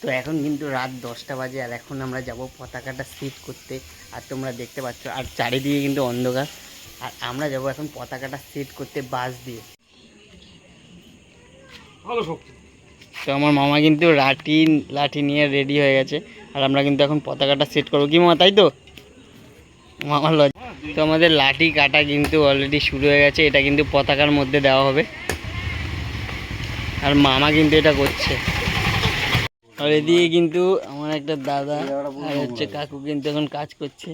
তো এখন কিন্তু রাত 10টা বাজে, আর এখন আমরা যাব পতাকাটা সেট করতে। আর তোমরা দেখতে পাচ্ছ আর চারিদিকে কিন্তু অন্ধকার, আর আমরা যাব এখন পতাকাটা সেট করতে বাস দিয়ে। তো আমার মামা কিন্তু লাঠি নিয়ে রেডি হয়ে গেছে, আর আমরা কিন্তু এখন পতাকাটা সেট করবো, কি মামা, তাই তো? মামার লজ। তো আমাদের লাঠি কাটা কিন্তু অলরেডি শুরু হয়ে গেছে, এটা কিন্তু পতাকার মধ্যে দেওয়া হবে, আর মামা কিন্তু এটা করছে। আর এদিকে কিন্তু আমার একটা দাদা আর হচ্ছে কাকু কিন্তু এখন কাজ করছে।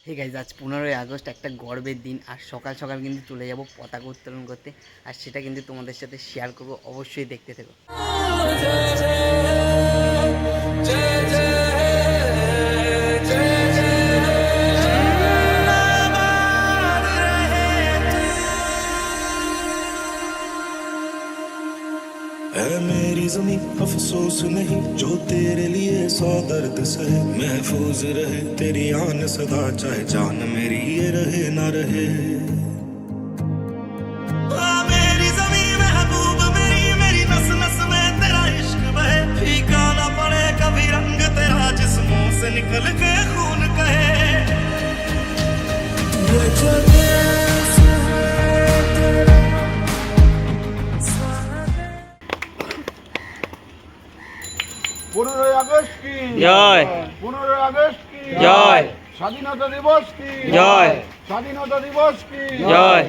ঠিক আছে, আজ 15ই আগস্ট, একটা গর্বের দিন। আর সকাল সকাল কিন্তু চলে যাব পতাকা উত্তোলন করতে, আর সেটা কিন্তু তোমাদের সাথে শেয়ার করব, অবশ্যই দেখতে থেকো। है मेरी ज़मीं अफसोस नहीं जो तेरे लिए 100 दर्द सहे, महफूज रहे तेरी आन सदा, चाहे जान मेरी ये रहे ना रहे। मेरी ज़मीं महबूब मेरी, मेरी नस नस में तेरा इश्क बहे, फीका ना पड़े कभी रंग तेरा, जिस्मों से निकल के खून कहे। জয়, 15 আগস্ট কি জয়, স্বাধীনতা দিবস কি জয়, স্বাধীনতা দিবস কি জয়।